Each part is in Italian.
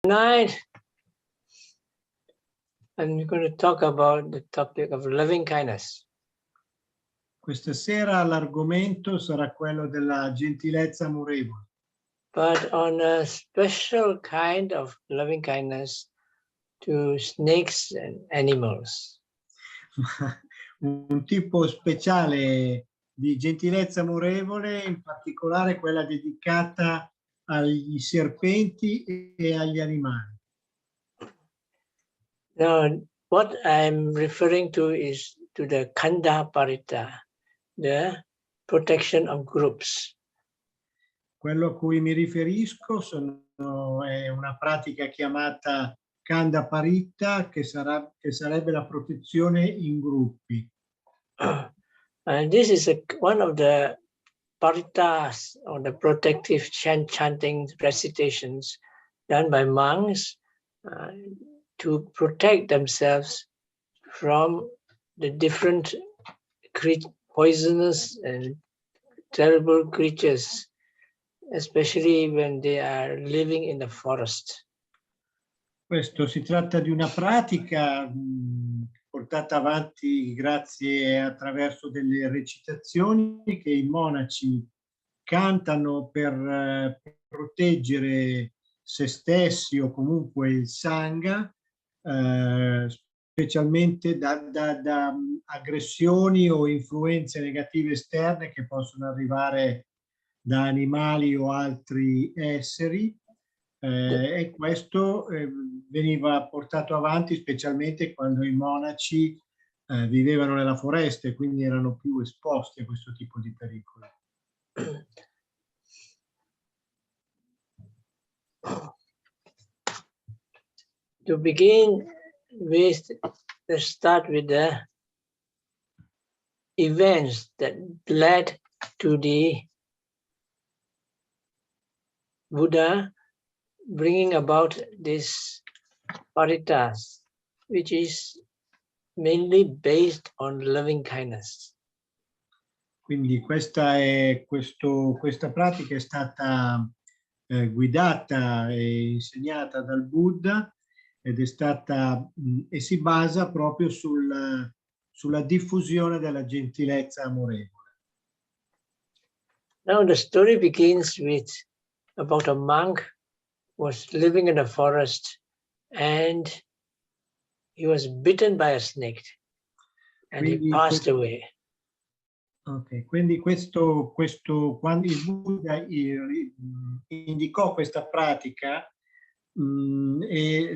Tonight, I'm going to talk about the topic of loving kindness. Questa sera l'argomento sarà quello della gentilezza amorevole. But on a special kind of loving kindness to snakes and animals. Un tipo speciale di gentilezza amorevole, in particolare quella dedicata agli serpenti e agli animali. Now, what I'm referring to is to the Kanda Parita, the protection of groups. Quello a cui mi riferisco è una pratica chiamata Kanda Parita, che sarebbe la protezione in gruppi. And this is one of the paritas, or the protective chanting recitations done by monks to protect themselves from the different poisonous and terrible creatures, especially when they are living in the forest. Questo si tratta di una pratica portata avanti grazie attraverso delle recitazioni che i monaci cantano per proteggere se stessi o comunque il sangha, specialmente da aggressioni o influenze negative esterne che possono arrivare da animali o altri esseri. E questo veniva portato avanti specialmente quando i monaci vivevano nella foresta e quindi erano più esposti a questo tipo di pericoli. To begin with, let's start with the events that led to the Buddha bringing about this paritas, which is mainly based on loving kindness. Quindi questa pratica è stata guidata e insegnata dal Buddha ed è stata e si basa proprio sulla diffusione della gentilezza amorevole. Now the story begins with about a monk who was living in a forest and he was bitten by a snake and he passed away. Ok, quindi quando il Buddha indicò questa pratica e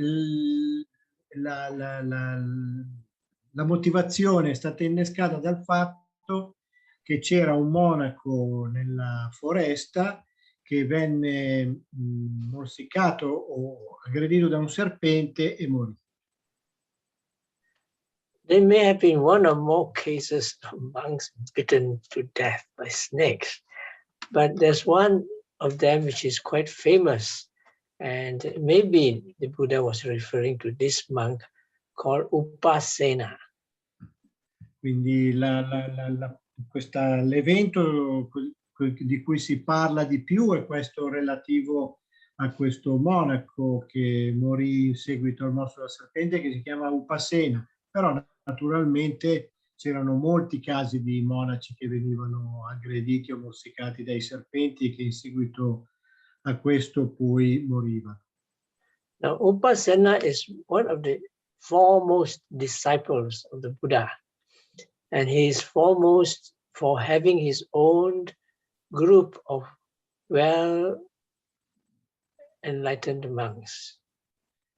la motivazione è stata innescata dal fatto che c'era un monaco nella foresta che venne morsicato o aggredito da un serpente e morì. There may have been one or more cases of monks bitten to death by snakes, but there's one of them which is quite famous, and maybe the Buddha was referring to this monk called Upasena. Quindi l'evento di cui si parla di più è questo relativo a questo monaco che morì in seguito al morso della serpente, che si chiama Upasena, però naturalmente c'erano molti casi di monaci che venivano aggrediti o morsicati dai serpenti e che in seguito a questo poi morivano. Now, Upasena is one of the foremost disciples of the Buddha, and he is foremost for having his own group of well-enlightened monks.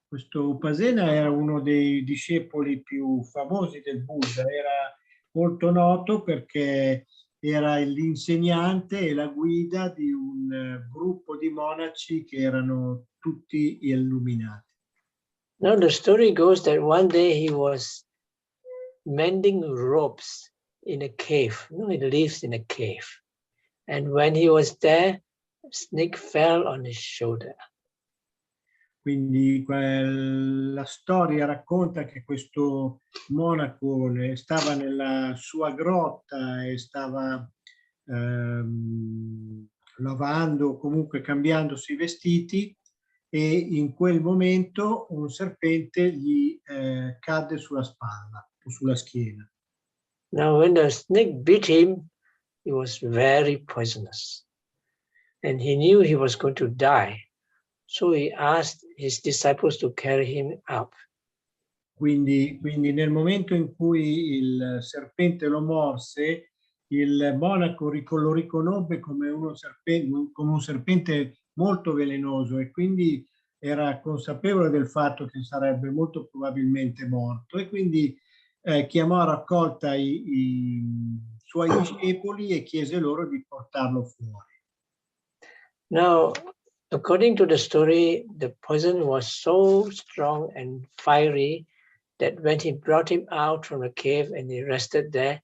Questo Upasena era uno dei discepoli più famosi del Buddha, era molto noto perché era l'insegnante e la guida di un gruppo di monaci che erano tutti illuminati. Now the story goes that one day he was mending ropes in a cave. He lives in a cave. And when he was there, a snake fell on his shoulder. Quindi la storia racconta che questo monaco stava nella sua grotta e stava lavando, comunque cambiandosi i vestiti, e in quel momento un serpente gli cadde sulla spalla o sulla schiena. Now, when the snake bit him, it was very poisonous. And he knew he was going to die. So he asked his disciples to carry him up. Quindi nel momento in cui il serpente lo morse, il monaco lo riconobbe come un serpente molto velenoso e quindi era consapevole del fatto che sarebbe molto probabilmente morto e quindi chiamò a raccolta i suoi discepoli e chiese loro di portarlo fuori. Now, according to the story, the poison was so strong and fiery that when he brought him out from the cave and he rested there,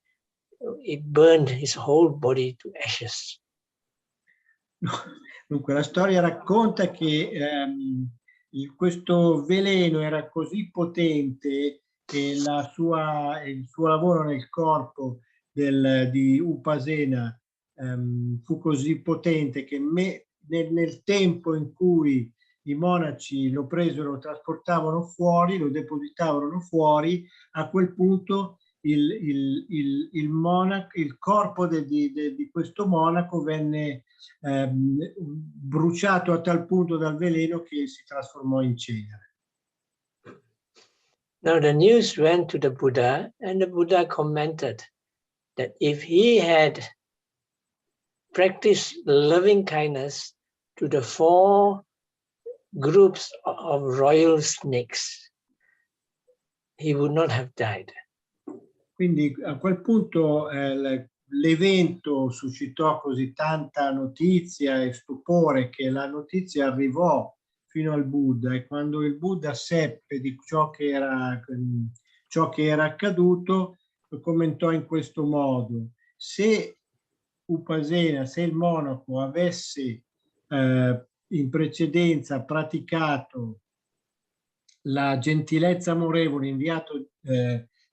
it burned his whole body to ashes. Dunque, la storia racconta che questo veleno era così potente e il suo lavoro nel corpo di Upasena fu così potente che nel tempo in cui i monaci lo presero, lo trasportavano fuori, lo depositavano fuori, a quel punto il corpo di questo monaco venne bruciato a tal punto dal veleno che si trasformò in cenere. Now the news went to the Buddha, and the Buddha commented that if he had practiced loving kindness to the 4 groups of royal snakes, he would not have died. Quindi a quel punto l'evento suscitò così tanta notizia e stupore che la notizia arrivò fino al Buddha e quando il Buddha seppe di ciò che era accaduto, commentò in questo modo: se Upasena, se il monaco avesse in precedenza praticato la gentilezza amorevole, inviato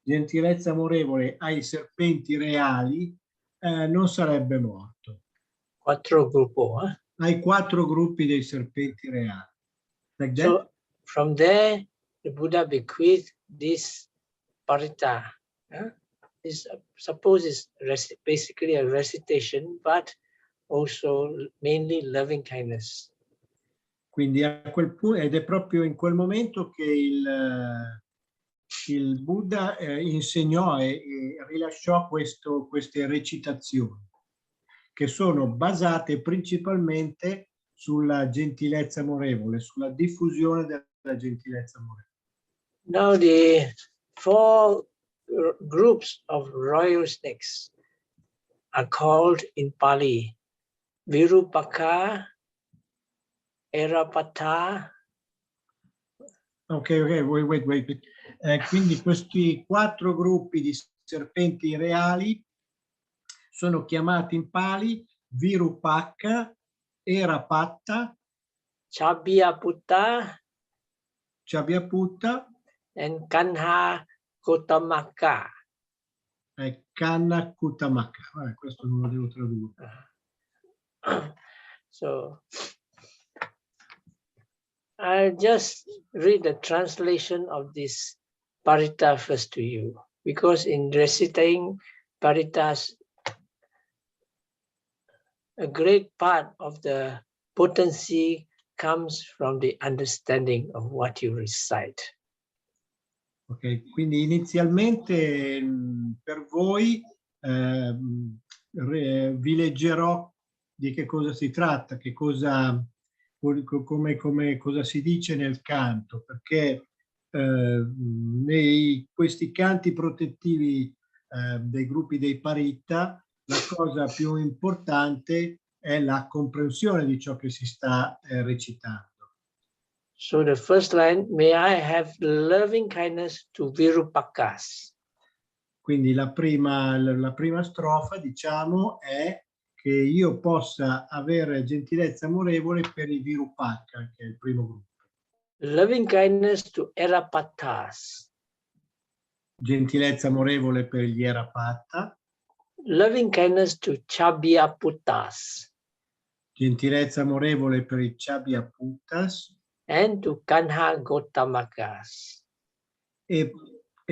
gentilezza amorevole ai serpenti reali, non sarebbe morto. 4 gruppo, Ai 4 gruppi dei serpenti reali. Like that? So from there, the Buddha bequeathed this parita. This, suppose is basically a recitation, but also mainly loving kindness. Quindi a quel punto, ed è proprio in quel momento che il Buddha insegnò e rilasciò queste recitazioni, che sono basate principalmente sulla gentilezza amorevole, sulla diffusione della gentilezza amorevole. Now the 4 groups of royal snakes are called in Pali Virupaka, Erapata. Ok, wait. Quindi questi 4 gruppi di serpenti reali sono chiamati in Pali Virupaka, Erapatta, Chabiyaputta, and Kanha Kotamaka. E Kanha Kutamaka. Questo non lo devo tradurre. So I'll just read the translation of this parita first to you, because in reciting paritas, a great part of the potency comes from the understanding of what you recite. Ok, quindi inizialmente per voi vi leggerò di che cosa si tratta, cosa si dice nel canto, perché questi canti protettivi dei gruppi dei Paritta, la cosa più importante è la comprensione di ciò che si sta recitando. So the first line, may I have loving kindness to Virupakas. Quindi la prima strofa, diciamo, è che io possa avere gentilezza amorevole per i Virupaka, che è il primo gruppo. Loving kindness to Erapatas. Gentilezza amorevole per gli Erapatta. Loving kindness to Chabiyaputtas. Gentilezza amorevole per i Chabiyaputtas. and to Kanha Gotamakas. E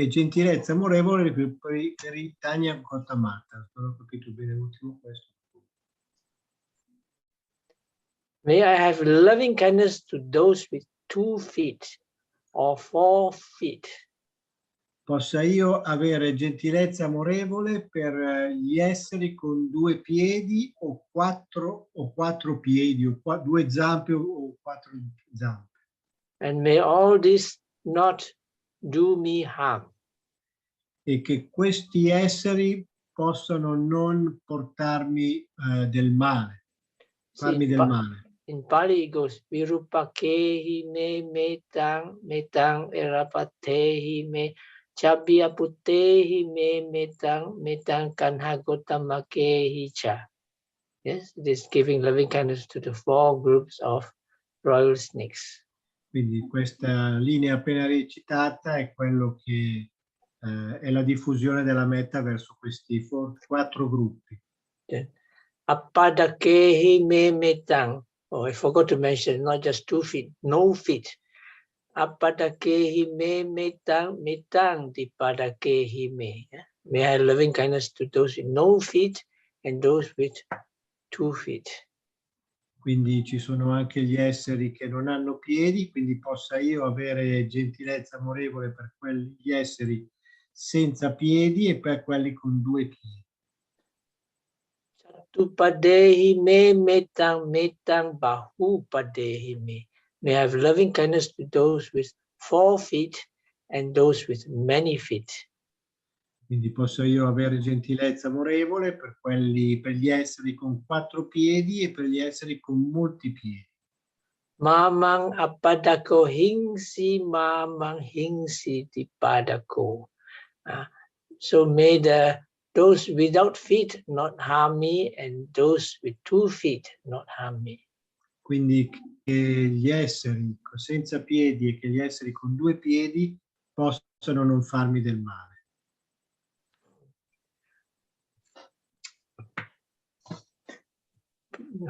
gentilezza amorevole per i Tanya Gautamakas. Non ho capito bene l'ultimo questo. May I have loving kindness to those with 2 feet or 4 feet. Possa io avere gentilezza amorevole per gli esseri con 2 piedi o 4 piedi, o 2 zampe o 4 zampe. And may all this not do me harm. E che questi esseri possano non portarmi del male, farmi del male. In Pali it goes, Virupakehi me metang erapatehi me chabiaputehi me metang kanhagotamakehi cha. Yes, it is giving loving kindness to the 4 groups of royal snakes. Quindi questa linea appena recitata è quello che è la diffusione della metta verso questi 4 gruppi. Appadakehi me metang. Oh, I forgot to mention, not just 2 feet, no feet. Appadakehi me metang dipadakehi me. May I have loving kindness to those with no feet and those with 2 feet. Quindi ci sono anche gli esseri che non hanno piedi, quindi possa io avere gentilezza amorevole per quegli esseri senza piedi e per quelli con 2 piedi. Chatupadehi me metang bahupadehi me. May I have loving kindness to those with 4 feet and those with many feet. Quindi posso io avere gentilezza amorevole per gli esseri con 4 piedi e per gli esseri con molti piedi. Mamang apadako hingsi mamang hingsi dipadako. So may those without feet not harm me and those with 2 feet not harm me. Quindi che gli esseri senza piedi e che gli esseri con 2 piedi possano non farmi del male.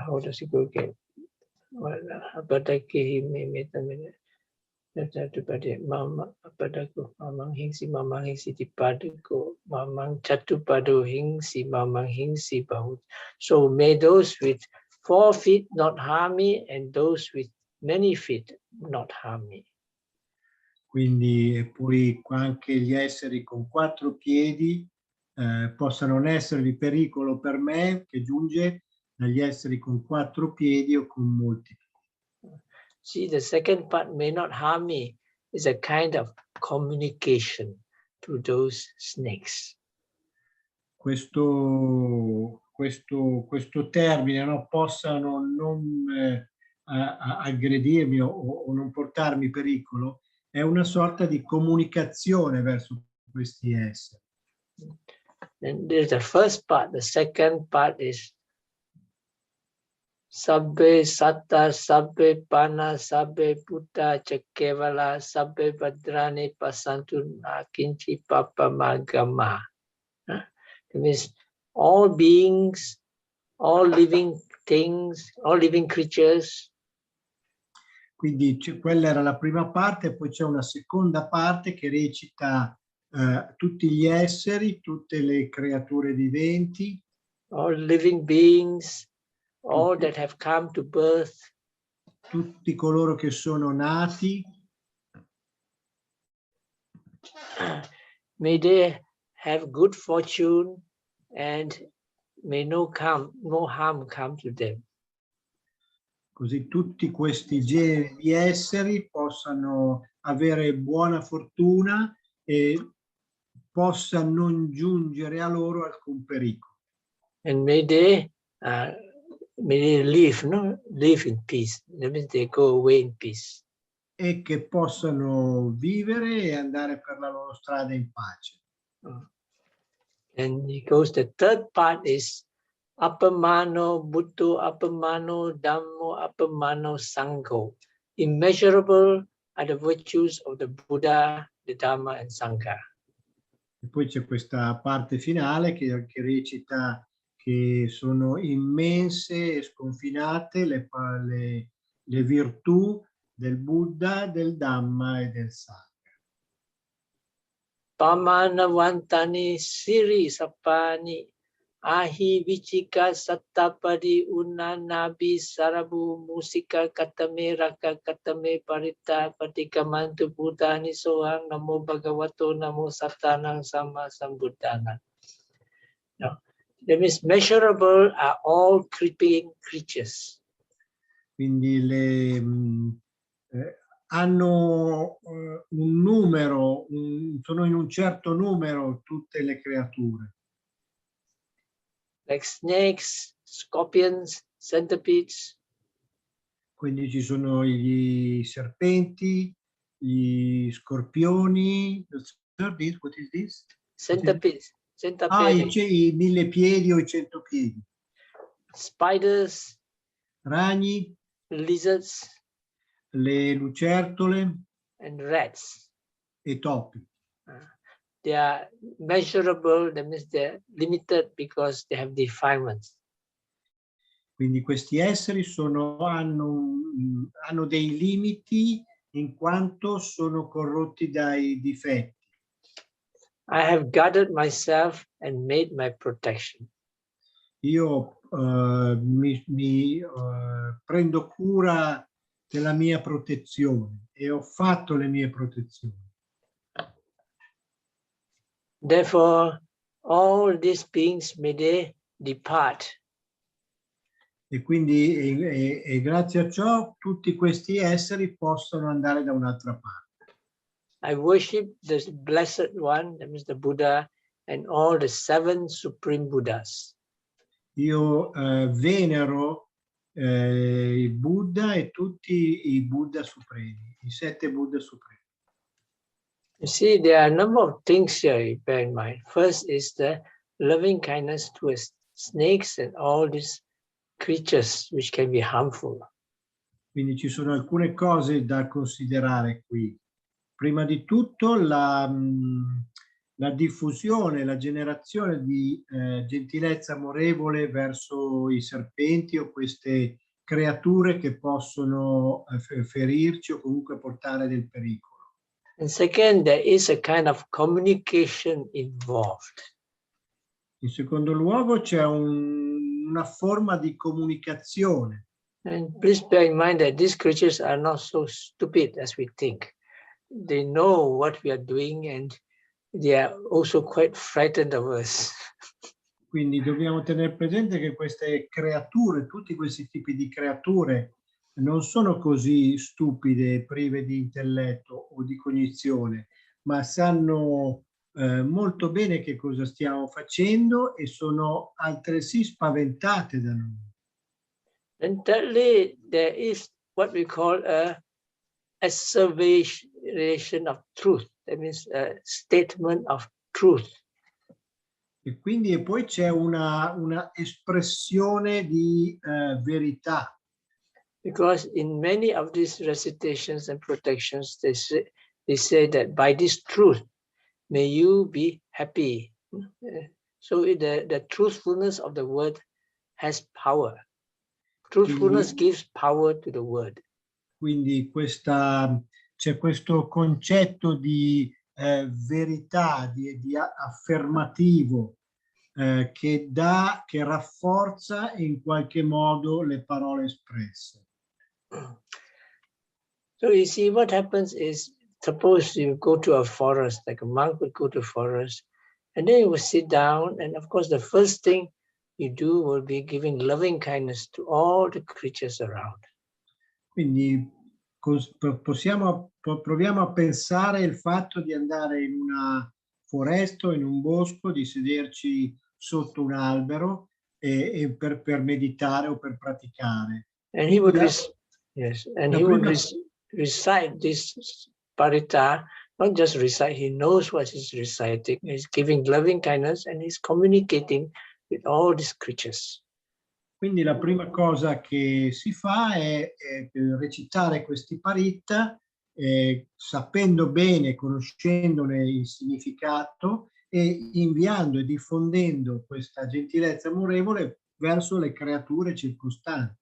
How does it go again? Apadakehi me metamene. Mama apadako mamang hingsi dipadako mamang chatupado hingsi mamang hingsi bahut. So may those with 4 feet not harm me and those with many feet not harm me. Quindi e poi anche gli esseri con 4 piedi possano non essere di pericolo per me, che giunge dagli esseri con 4 piedi o con molti piedi. See, the second part may not harm me is a kind of communication to those snakes. Questo termine, no, possano non aggredirmi o non portarmi pericolo, è una sorta di comunicazione verso questi esseri. And there's the first part. The second part is Sabbe Satta, Sabbe Pana, Sabbe Buddha, Chakevala, Sabbe Badrani, Pasantu Nakinchi Papa Magama. It means all beings, all living things, all living creatures. Quindi quella era la prima parte, poi c'è una seconda parte che recita tutti gli esseri, tutte le creature viventi. All living beings, all that have come to birth. Tutti coloro che sono nati. May they have good fortune and may no harm come to them. Così tutti questi generi di esseri possano avere buona fortuna e possa non giungere a loro alcun pericolo. And may they live in peace. That means they go away in peace. E che possano vivere e andare per la loro strada in pace. And it goes, the third part is Appamano Buddho, Appamano Dhammo, Appamano Sangho. Immeasurable are the virtues of the Buddha, the Dhamma, and Sangha. E poi c'è questa parte finale che recita che sono immense e sconfinate le virtù del Buddha, del Dhamma e del Sangha. Pamanavantani siri sapani ahi vichika sattapadi unanabi sarabu musika katame raka katame parita patikamantu buddhani sohang namo bhagavato namo sattanang sama sambuddhana. Now, that means measurable are all creeping creatures. Quindi hanno un numero, sono in un certo numero tutte le creature. Like snakes, scorpions, centipedes. Quindi ci sono gli serpenti, gli scorpioni. What is this? Centipedes. I 1000 piedi o i 100 piedi. Spiders, Ragni, lizards, le lucertole and rats. e topi. They are measurable, that means they're limited because they have defilements. Quindi questi esseri hanno dei limiti in quanto sono corrotti dai difetti. I have guarded myself and made my protection. Io prendo cura della mia protezione e ho fatto le mie protezioni. Therefore, all these beings may they depart. E quindi e grazie a ciò tutti questi esseri possono andare da un'altra parte. I worship the Blessed One, that means the Buddha, and all the 7 Supreme Buddhas. Io venero il Buddha e tutti i Buddha supremi, i 7 Buddha supremi. You see, there are a number of things here you bear in mind. First is the loving kindness towards snakes and all these creatures which can be harmful. Quindi ci sono alcune cose da considerare qui. Prima di tutto la diffusione, la generazione di gentilezza amorevole verso i serpenti o queste creature che possono ferirci o comunque portare del pericolo. And second, there is a kind of communication involved. In secondo luogo c'è una forma di comunicazione. And please bear in mind that these creatures are not so stupid as we think. They know what we are doing and they are also quite frightened of us. Quindi dobbiamo tenere presente che queste creature, tutti questi tipi di creature, non sono così stupide, prive di intelletto o di cognizione, ma sanno molto bene che cosa stiamo facendo e sono altresì spaventate da noi. And thirdly, there is what we call a asseveration of truth. That means a statement of truth. E quindi e poi c'è una espressione di verità. Because in many of these recitations and protections, they say that by this truth, may you be happy. So the truthfulness of the word has power. Truthfulness gives power to the word. Quindi c'è questo concetto di verità, di affermativo che rafforza in qualche modo le parole espresse. So you see, what happens is, suppose you go to a forest, like a monk would go to a forest, and then you will sit down, and of course the first thing you do will be giving loving kindness to all the creatures around. Quindi proviamo a pensare il fatto di andare in una foresta o in un bosco, di sederci sotto un albero e per meditare o per praticare. And he would recite this parita, not just recite, he knows what he's reciting, he's giving loving kindness and he's communicating with all these creatures. Quindi la prima cosa che si fa è recitare questi paritta, sapendo bene, conoscendone il significato e inviando e diffondendo questa gentilezza amorevole verso le creature circostanti.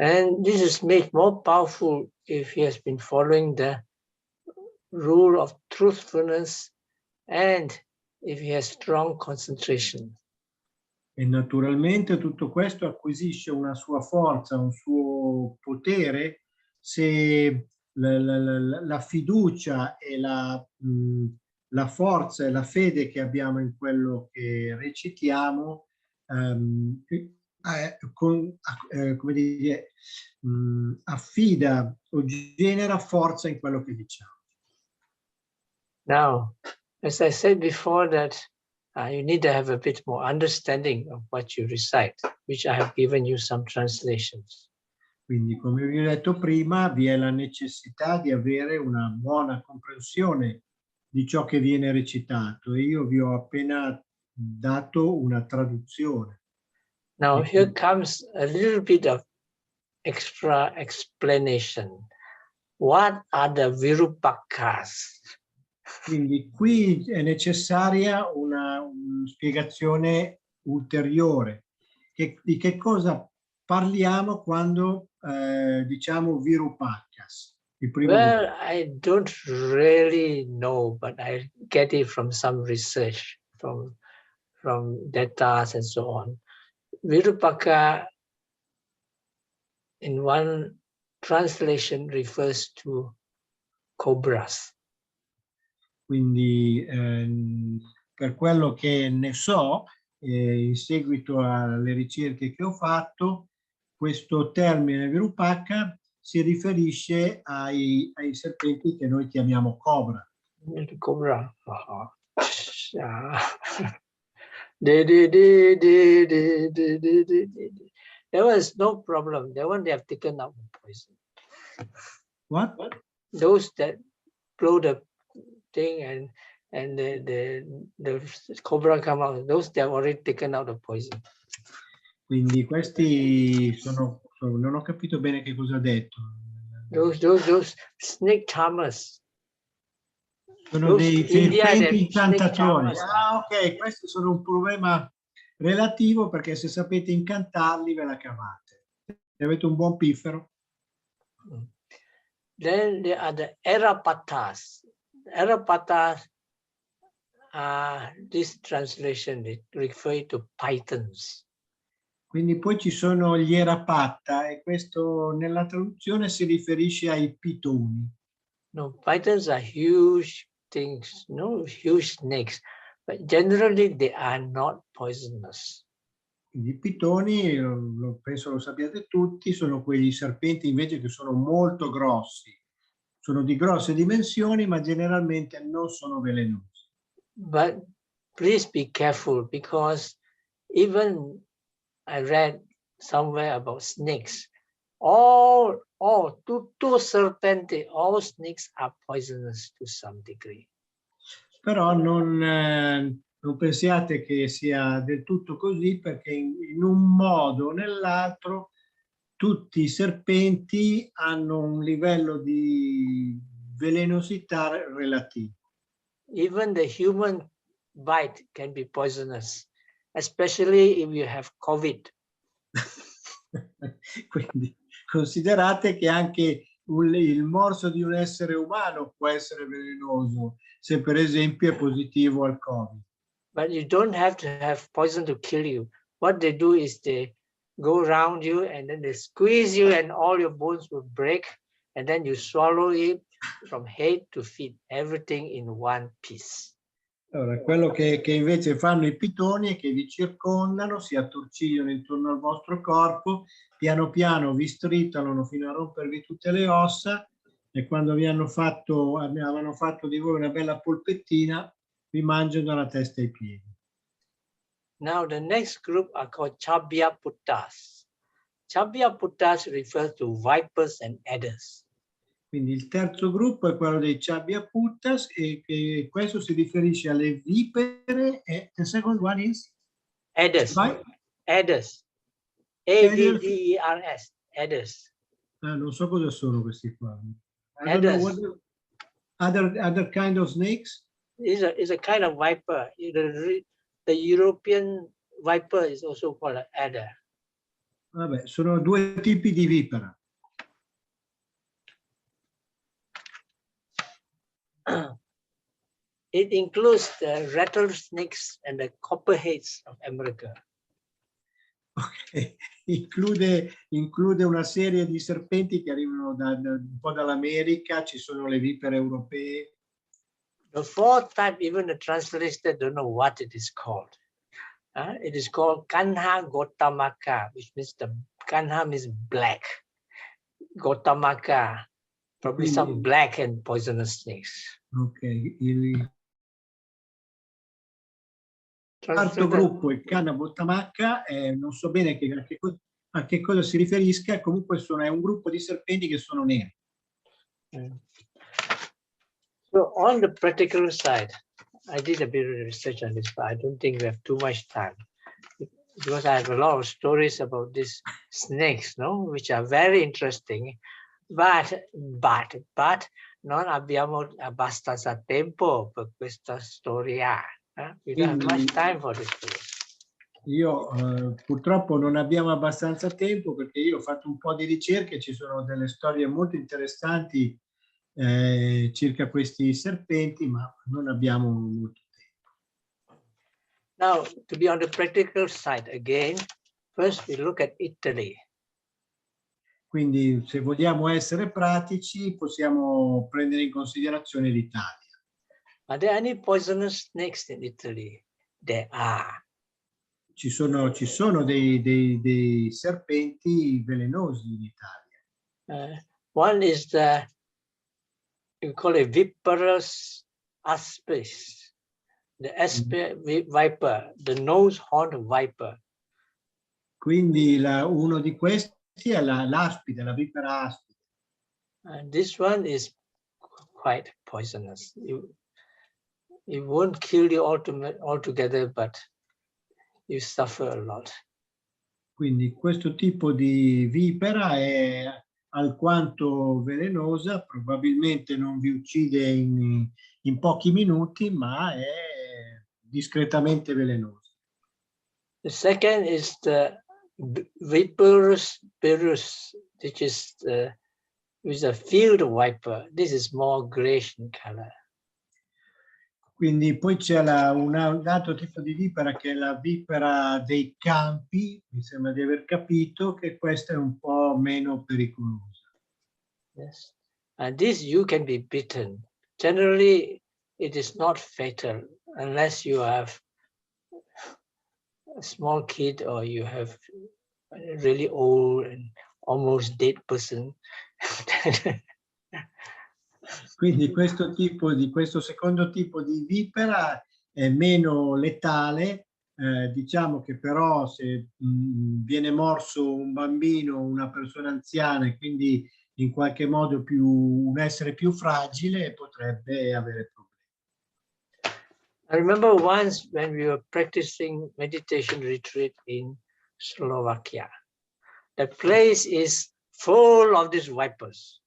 And this is made more powerful if he has been following the rule of truthfulness and if he has strong concentration. E naturalmente tutto questo acquisisce una sua forza, un suo potere se la fiducia e la forza e la fede che abbiamo in quello che recitiamo come dire, affida o genera forza in quello che diciamo. Now, as I said before, that you need to have a bit more understanding of what you recite, which I have given you some translations. Quindi, come vi ho detto prima, vi è la necessità di avere una buona comprensione di ciò che viene recitato e io vi ho appena dato una traduzione. Now, here comes a little bit of extra explanation. What are the Virupakkas? Quindi qui è necessaria una spiegazione ulteriore. Di che cosa parliamo quando diciamo Virupakkas? Well, I don't really know, but I get it from some research, from data and so on. Virupakka, in one translation, refers to cobras. Quindi per quello che ne so, in seguito alle ricerche che ho fatto, questo termine Virupakka si riferisce ai serpenti che noi chiamiamo cobra. Cobra. There was no problem. That one they have taken out the poison. What? Those that blow the thing and the cobra come out, those they have already taken out the poison. Quindi questi sono non ho capito bene che cosa ha detto. Those snake charmers. Sono dei serpenti incantatori. Ah, ok, questo sono un problema relativo perché se sapete incantarli ve la cavate. Se avete un buon piffero. Then there are the Erapatas. Erapatas, this translation refers to pythons. Quindi poi ci sono gli Erapatta e questo nella traduzione si riferisce ai pitoni. No, pythons are huge things, no, huge snakes, but generally they are not poisonous. I pitoni, penso lo sappiate tutti, sono quegli serpenti invece che sono molto grossi. Sono di grosse dimensioni, ma generalmente non sono velenosi. But please be careful, because even I read somewhere about snakes. Tutto serpente, all snakes are poisonous to some degree. Però non pensiate che sia del tutto così, perché in un modo o nell'altro tutti i serpenti hanno un livello di velenosità relativo. Even the human bite can be poisonous, especially if you have COVID. Quindi considerate che anche il morso di un essere umano può essere velenoso se per esempio è positivo al Covid. But you don't have to have poison to kill you. What they do is they go around you and then they squeeze you and all your bones will break, and then you swallow it from head to feet, everything in one piece. Allora, quello che invece fanno i pitoni è che vi circondano, si attorcigliano intorno al vostro corpo, piano piano vi stritolano fino a rompervi tutte le ossa e quando avevano fatto di voi una bella polpettina, vi mangiano dalla testa ai piedi. Now the next group are called Chabbyaputtas. Chabbyaputtas refers to vipers and adders. Quindi il terzo gruppo è quello dei Chabbyaputtas e questo si riferisce alle vipere e the second one is? Adders. Adders. A-D-D-E-R-S. Adders. Non so cosa sono questi qua. Adders. Other kind of snakes? Is a kind of viper. The European viper is also called an adder. Vabbè, sono due tipi di vipera. It includes the rattlesnakes and the copperheads of America. Okay. Include una serie di serpenti che arrivano un po' dall'America, ci sono le vipere europee. The fourth type, even the translators don't know what it is called. It is called Kanha Gotamaka, which means the Kanha means black. Gotamaka, probably some black and poisonous snakes. Ok, il quarto gruppo, il Kanha Gotamaka, non so bene a che cosa si riferisca, comunque è un gruppo di serpenti che sono neri. So on the practical side, I did a bit of research on this, but I don't think we have too much time because I have a lot of stories about these snakes, no, which are very interesting, but non abbiamo abbastanza tempo per questa storia. We don't have much time for this. Io purtroppo non abbiamo abbastanza tempo perché io ho fatto un po' di ricerche, ci sono delle storie molto interessanti circa questi serpenti, ma non abbiamo molto tempo. Now, to be on the practical side again, first we look at Italy. Quindi se vogliamo essere pratici possiamo prendere in considerazione l'Italia. Are there any poisonous snakes in Italy? There are. Ci sono dei serpenti velenosi in Italia. One is the, you call it Viperus aspis, the viper, the nose-horned viper. Quindi uno di questi è l'aspide, la vipera aspide. And this one is quite poisonous. It won't kill you altogether, but you suffer a lot. Quindi questo tipo di vipera è alquanto velenosa, probabilmente non vi uccide in pochi minuti, ma è discretamente velenosa. The second is the Viperus berus, which is a field viper. This is more grayish in color. Quindi poi c'è un altro tipo di vipera che è la vipera dei campi, mi sembra di aver capito che questa è un po' meno pericolosa. Yes, and this you can be bitten. Generally, it is not fatal unless you have a small kid or you have a really old and almost dead person. Quindi questo secondo tipo di vipera è meno letale, diciamo che però se viene morso un bambino o una persona anziana e quindi in qualche modo un essere più fragile potrebbe avere problemi. I remember once when we were practicing meditation retreat in Slovakia. The place is full of these vipers.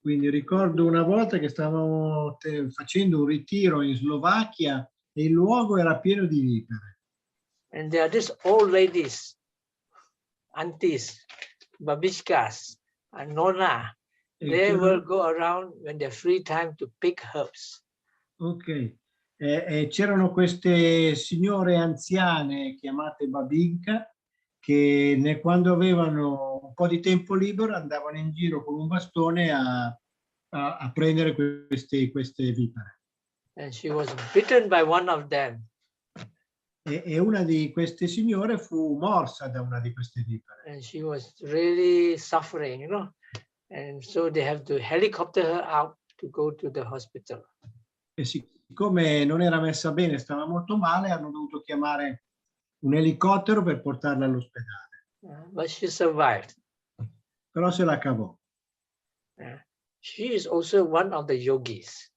Quindi ricordo una volta che stavamo facendo un ritiro in Slovacchia e il luogo era pieno di vipere. And there are these old ladies, aunties, babishkas, and nonna. They will go around when they're free time to pick herbs. Ok. C'erano queste signore anziane chiamate babinka che quando avevano un po' di tempo libero andavano in giro con un bastone a prendere queste vipere. And she was bitten by one of them. E una di queste signore fu morsa da una di queste vipere. And she was really suffering, you know. And so they have to helicopter her out to go to the hospital. E siccome non era messa bene, stava molto male, hanno dovuto chiamare un elicottero per portarla all'ospedale. But she survived. Però se la cavò. She is also one of the yogis.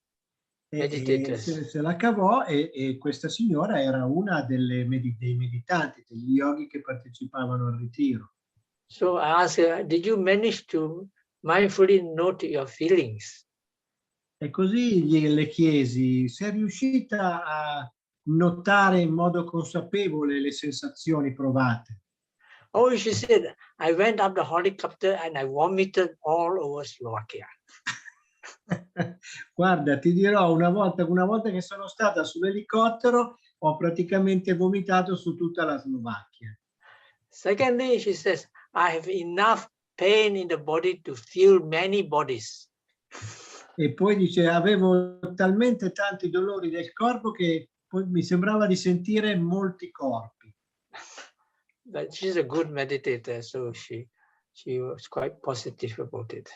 Se la cavò e questa signora era una dei meditanti, degli yogi che partecipavano al ritiro. So I asked her, did you manage to mindfully note your feelings? E così le chiesi, sei riuscita a notare in modo consapevole le sensazioni provate? Oh, she said, I went up the helicopter and I vomited all over Slovakia. Guarda, ti dirò, una volta che sono stata sull'elicottero, ho praticamente vomitato su tutta la Slovacchia. Secondly, she says, I have enough pain in the body to feel many bodies. E poi dice, avevo talmente tanti dolori del corpo che poi mi sembrava di sentire molti corpi. But she's a good meditator, so she was quite positive about it.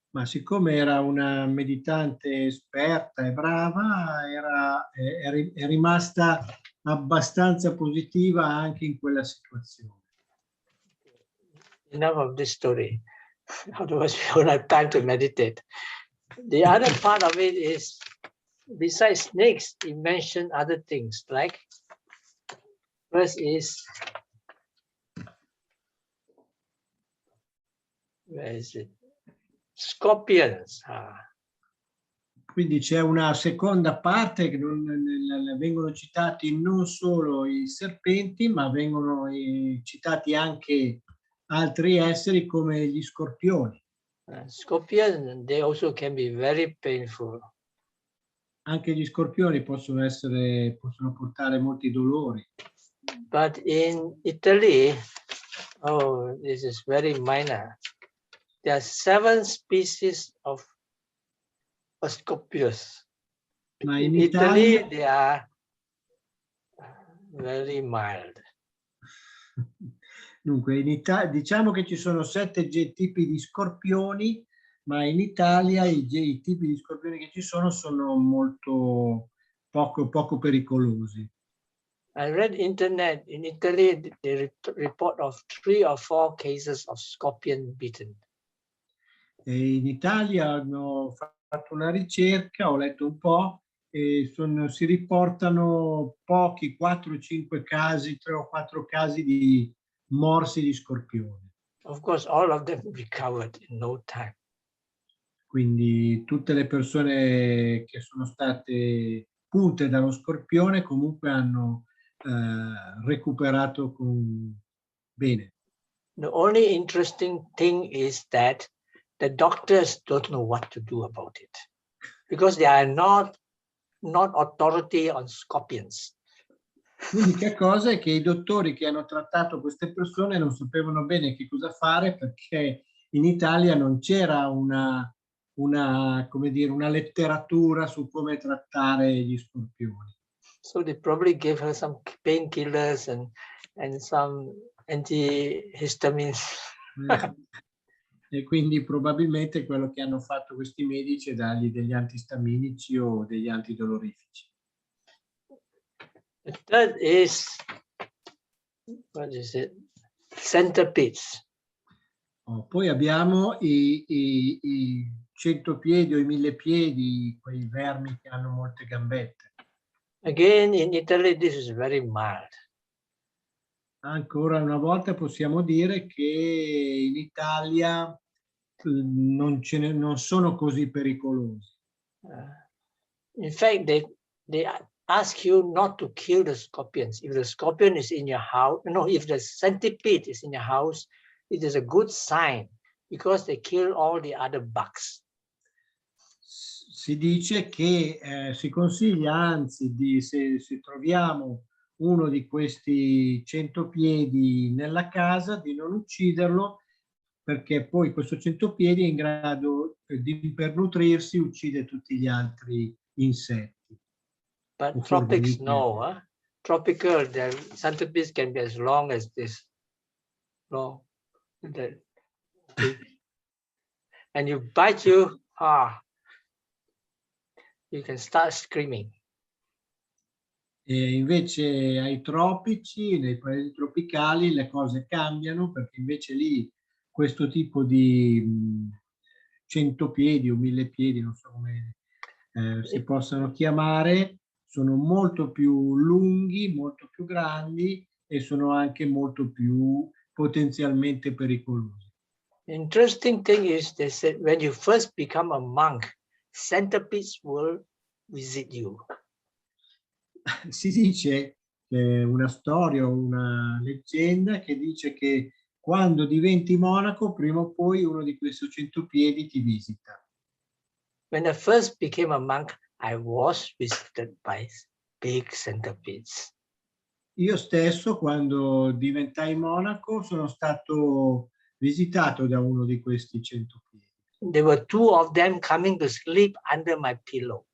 Ma siccome era una meditante esperta e brava, è rimasta abbastanza positiva anche in quella situazione. Enough of this story. Otherwise, we don't have time to meditate. The other part of it is, besides snakes, he mentioned other things like, first is, where is it? Scorpions. Quindi c'è una seconda parte che vengono citati non solo i serpenti, ma vengono citati anche altri esseri come gli scorpioni. Scorpions, they also can be very painful. Anche gli scorpioni possono portare molti dolori. But in Italy, oh, this is very minor. There are 7 species of Scorpions. Ma In in Italy, Italia, they are very mild. dunque, diciamo che ci sono 7 tipi di scorpioni, ma in Italia i tipi di scorpioni che ci sono molto poco pericolosi. I read internet, in Italy, they report of 3 or 4 cases of scorpion bitten. E in Italia hanno fatto una ricerca, ho letto un po', e si riportano pochi, 4-5 casi, 3 o 4 casi di morsi di scorpione. Of course, all of them recovered in no time. Quindi tutte le persone che sono state punte dallo scorpione comunque hanno recuperato bene. The only interesting thing is that the doctors don't know what to do about it because they are not authority on scorpions. L'unica cosa è che i dottori che hanno trattato queste persone non sapevano bene che cosa fare, perché in Italia non c'era una letteratura su come trattare gli scorpioni. So they probably gave her some painkillers and some antihistamines. E quindi probabilmente quello che hanno fatto questi medici è dargli degli antistaminici o degli antidolorifici. The third is, what is it? Centipedes. Poi abbiamo i centopiedi o i millepiedi, quei vermi che hanno molte gambette. Again, in Italy, this is very mild. Ancora una volta possiamo dire che in Italia non sono così pericolosi. In fact, they ask you not to kill the scorpions. If the scorpion is in your house, if the centipede is in your house, it is a good sign because they kill all the other bugs. Si dice che si consiglia, anzi, se troviamo uno di questi centopiedi nella casa, di non ucciderlo, perché poi questo centopiedi è in grado per nutrirsi uccide tutti gli altri insetti. But tropics, no. Huh? Tropical, the centipedes can be as long as this. Long. And you bite you, you can start screaming. E invece ai tropici, nei paesi tropicali, le cose cambiano, perché invece lì questo tipo di centopiedi o millepiedi, non so come si possano chiamare, sono molto più lunghi, molto più grandi e sono anche molto più potenzialmente pericolosi. Interesting thing is, they said when you first become a monk, centipedes will visit you. Si dice una storia, una leggenda che dice che quando diventi monaco, prima o poi uno di questi centopiedi ti visita. When I first became a monk, I was visited by big centipedes. Io stesso, quando diventai monaco, sono stato visitato da uno di questi centopiedi. There were two of them coming to sleep under my pillow.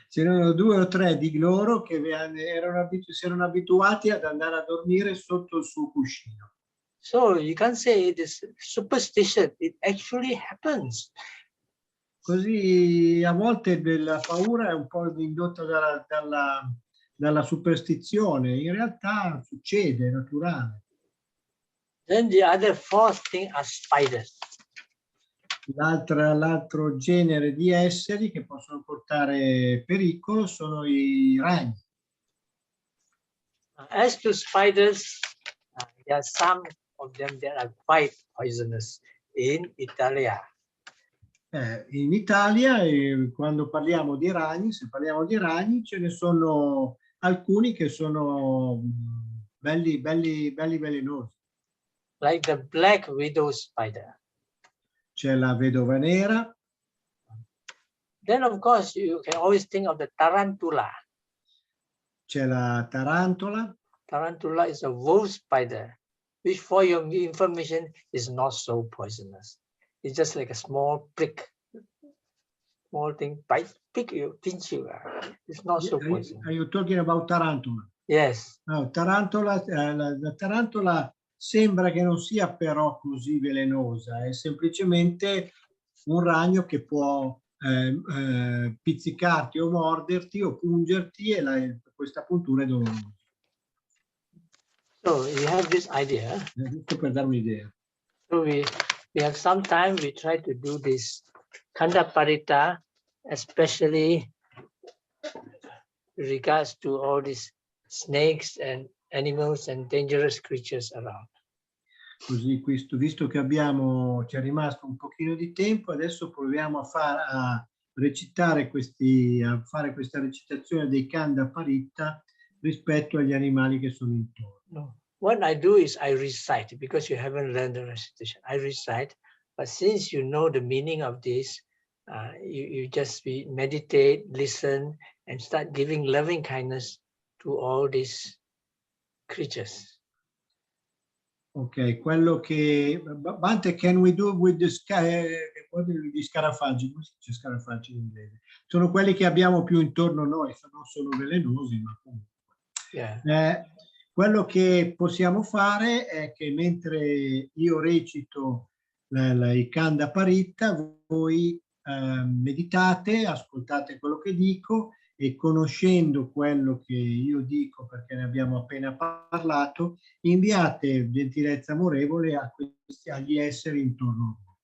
C'erano 2 o 3 di loro che si erano abituati ad andare a dormire sotto il suo cuscino. So you can't say it is superstition. It actually happens. Così a volte la paura è un po' indotta dalla superstizione, in realtà succede, è naturale. Then the other fourth thing are spiders. L'altro genere di esseri che possono portare pericolo sono i ragni. As to spiders, there are some of them that are quite poisonous in Italia. In Italia, quando parliamo di ragni, se parliamo di ragni, ce ne sono alcuni che sono belli velenosi. Like the black widow spider. C'è la vedova nera. Then of course you can always think of the tarantula. C'è la tarantola. Tarantula is a wolf spider, which for your information is not so poisonous. It's just like a small prick. Small thing, bite, pick you, pinch you. It's not so poisonous. Are you talking about tarantula? Yes. No, la tarantola sembra che non sia però così velenosa, è semplicemente un ragno che può pizzicarti o morderti o pungerti e questa puntura è dolorosa. So you have this idea. Giusto per dare un'idea. So we have sometimes we try to do this Khanda Parita, especially regards to all these snakes and animals and dangerous creatures around. Così, visto che ci è rimasto un pochino di tempo, adesso proviamo a fare questa recitazione dei Khanda Parita rispetto agli animali che sono intorno. No. What I do is I recite, because you haven't learned the recitation. I recite, but since you know the meaning of this, you just meditate, listen, and start giving loving kindness to all these creatures. Ok, quello che Bante, can we do with gli scarafaggi? Come si dice scarafaggi in inglese? Sono quelli che abbiamo più intorno a noi, non sono velenosi, ma comunque. Yeah. Quello che possiamo fare è che mentre io recito i Khanda Parita, voi meditate, ascoltate quello che dico e conoscendo quello che io dico, perché ne abbiamo appena parlato, inviate gentilezza amorevole agli esseri intorno a voi.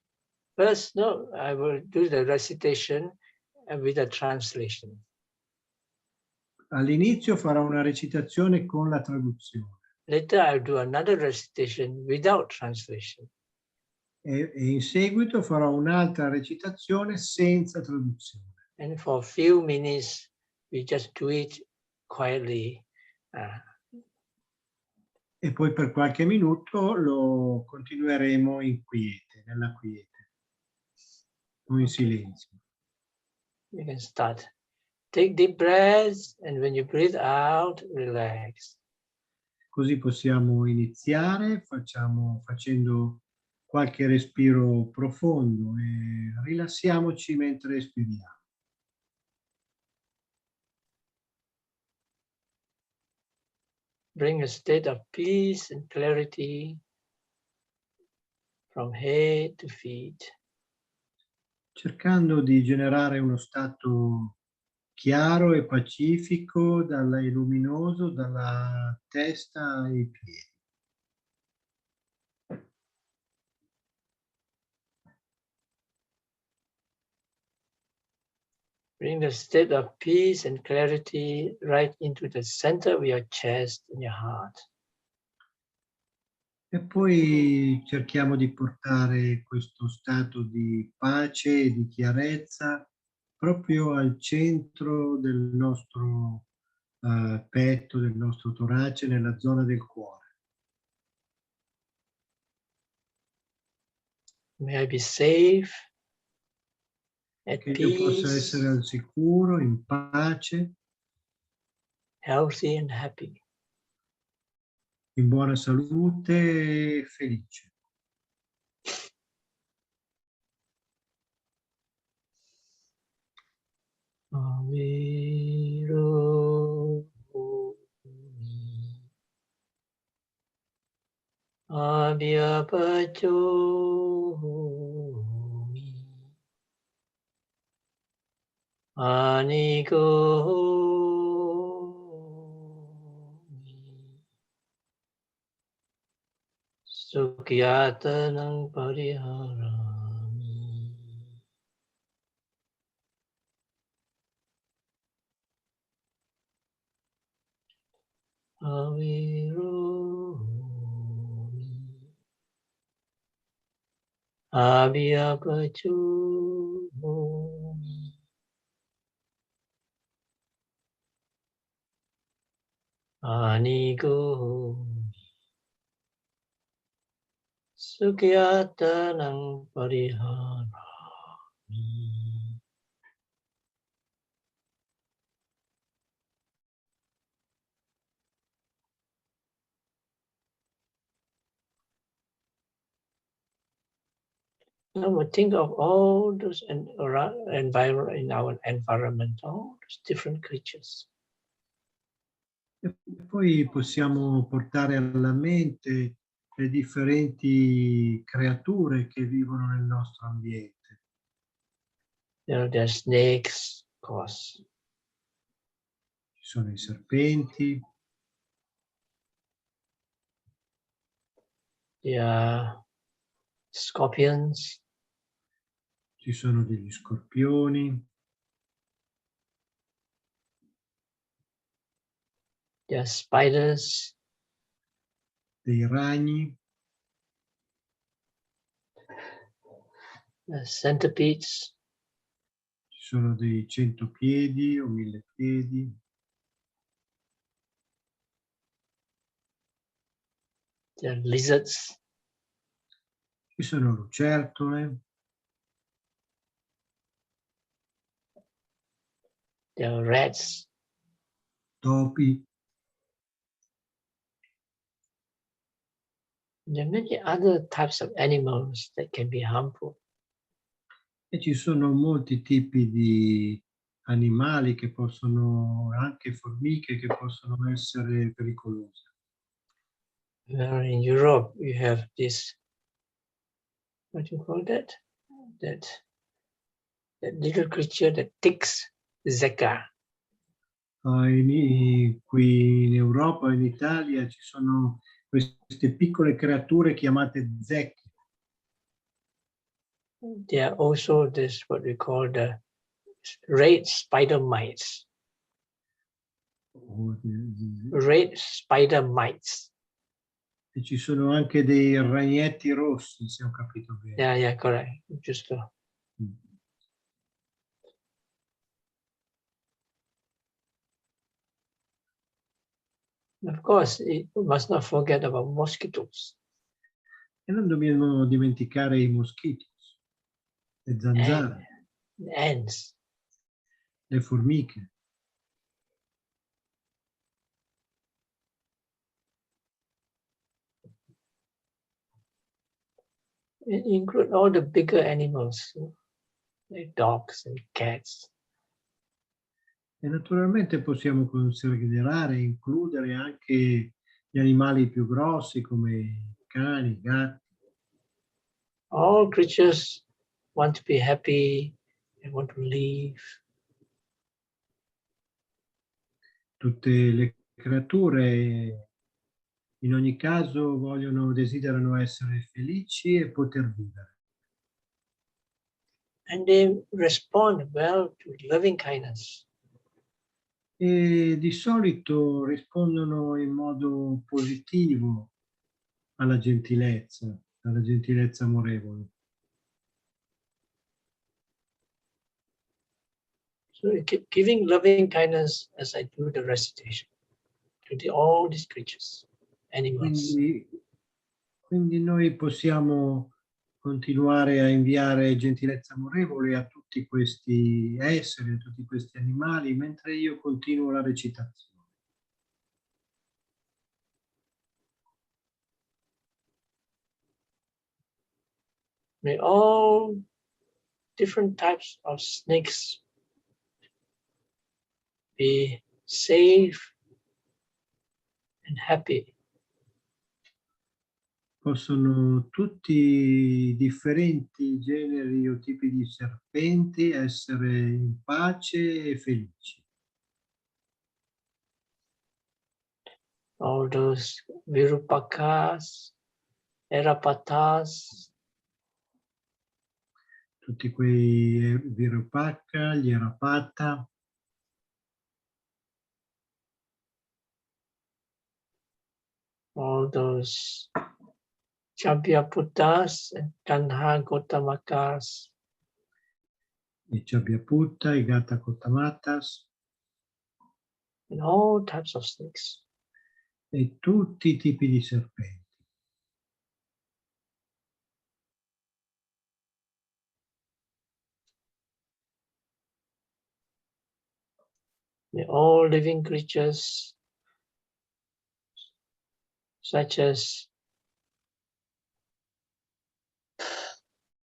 First, no, I will do the recitation with a translation. All'inizio farò una recitazione con la traduzione. Later, I'll do another recitation without translation. E in seguito farò un'altra recitazione senza traduzione. And for a few minutes, we just do it quietly. E poi per qualche minuto lo continueremo in quiete, nella quiete, o in silenzio. You can start. Take deep breaths, and when you breathe out, relax. Così possiamo iniziare facendo qualche respiro profondo e rilassiamoci mentre respiriamo. Bring a state of peace and clarity from head to feet. Cercando di generare uno stato chiaro e pacifico, e luminoso dalla testa ai piedi. Bring the state of peace and clarity right into the center of your chest and your heart. E poi cerchiamo di portare questo stato di pace e di chiarezza proprio al centro del nostro petto, del nostro torace, nella zona del cuore. May I be safe, at Che io possa essere peace, al sicuro, in pace, healthy and happy. in buona salute e felice. Abhyapachomi Anikomi Sukyatanang Pariharami. Aviromi Abhyapachomi Anikomi Sukyatanang Pariharami. Now we think of all those in our environment, all those different creatures. E poi possiamo portare alla mente le differenti creature che vivono nel nostro ambiente. There are snakes, of course. Ci sono i serpenti, There are scorpions. ci sono degli scorpioni, There are spiders. dei ragni, There are centipedes. ci sono dei 100 piedi o 1000 piedi, There are lizards. ci sono lucertole, There are rats. topi, There are many other types of animals that can be harmful. e ci sono molti tipi di animali che possono, anche formiche, che possono essere pericolose. In Europe, you have this, what do you call that? That little creature that ticks, zecca. Qui in Europa, in Italia, ci sono queste piccole creature chiamate zecche. There are also this, what we call the red spider mites. Red spider mites. E ci sono anche dei ragnetti rossi, se ho capito bene. Yeah, correct. Just of course, we must not forget about mosquitoes. E non dobbiamo dimenticare i moschiti, le zanzare, And ants. le formiche. It include all the bigger animals, like dogs and cats. E naturalmente possiamo considerare e includere anche gli animali più grossi come cani, gatti. All creatures want to be happy, they want to live. Tutte le creature in ogni caso desiderano essere felici e poter vivere. And they respond well to loving kindness. E di solito rispondono in modo positivo alla gentilezza amorevole. So you keep giving loving kindness as I do the recitation to all these creatures, animals. Quindi noi possiamo continuare a inviare gentilezza amorevole a tutti questi esseri, a tutti questi animali, mentre io continuo la recitazione. May all different types of snakes be safe and happy. Possono tutti i differenti generi o tipi di serpenti essere in pace e felici. All those virupakas, erapatas, Tutti quei Virupaka, gli Arapata, all those Chabyaputas and Kanha Gotamakas, i Chabbyaputta, i Gattakotamatas and all types of snakes. e tutti i tipi di serpenti. May all living creatures, such as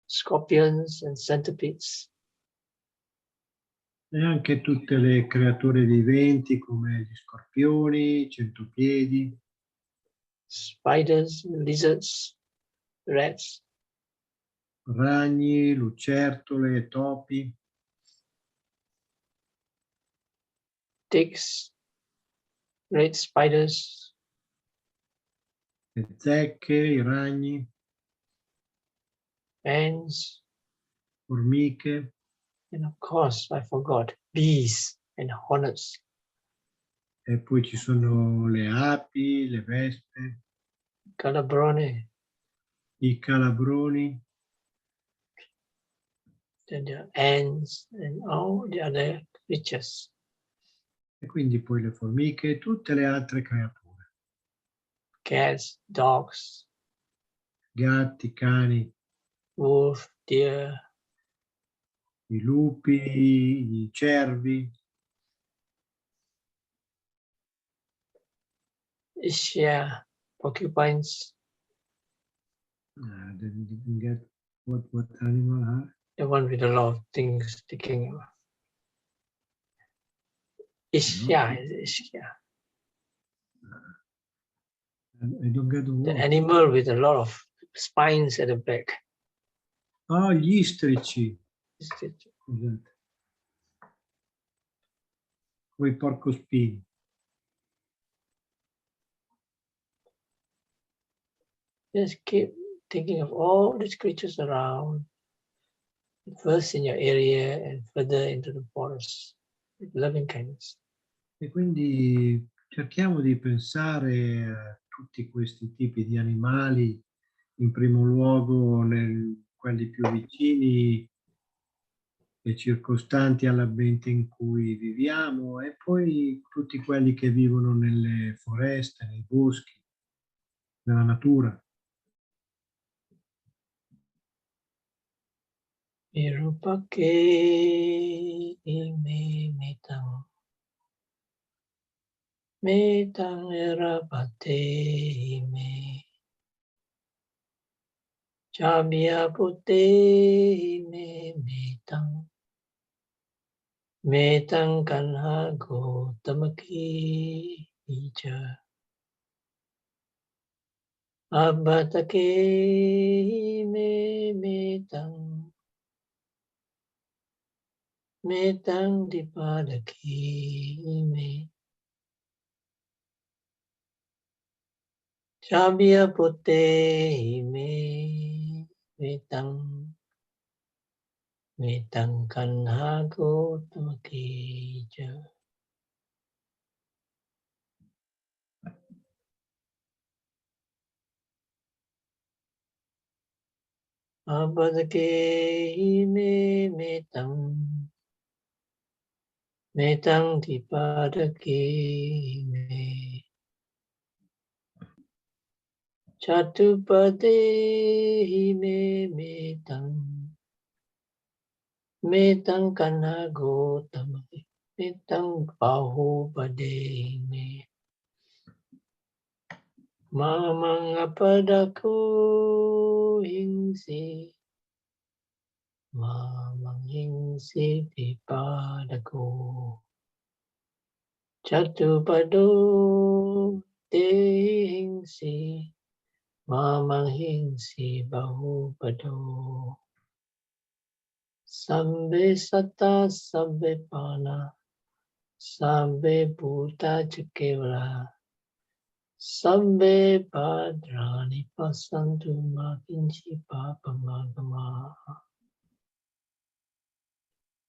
scorpions and centipedes, E anche tutte le creature viventi come gli scorpioni, i centopiedi, spiders, lizards, rats, ragni, lucertole, topi, ticks, great spiders, le zecche, i ragni, ants, formiche, and of course, I forgot, bees and hornets. e poi ci sono le api, le vespe, Calabrone, i calabroni, then there are ants and all the other creatures. e quindi poi le formiche e tutte le altre creature, Cats, dogs, gatti, cani, wolf, deer, i lupi, i cervi, ishia, porcupines, didn't get what animal, huh? the one with a lot of things sticking out. Ishia is ishia. I don't get the The word. animal with a lot of spines at the back. Ah, gli istrici, It's- scusate. Quei porcospini. Just keep thinking of all these creatures around, first in your area and further into the forest, with loving kindness. E quindi cerchiamo di pensare a tutti questi tipi di animali, in primo luogo quelli più vicini e circostanti all'ambiente in cui viviamo, e poi tutti quelli che vivono nelle foreste, nei boschi, nella natura. Virupake ime metang erapate ime. Chabya putte ime metang kanha gotamaki ija. Abbatake ime metang dipadaki ime. Chabya putte ime metang kanha gotamaki ija. Abbatake ime metang Metang dipadaki me. Chatupade me metang. Metang kanago tamay. Metang bahubade me. Mamang apadaku hingsi. Mamang hingsi dipadaku. Chatupado te hingsi. Mamang hingsi bahubado. Sambe sata sambe pana. Sambe bhuta chakevara. Sambe padrani pasantu makinchi papamagama.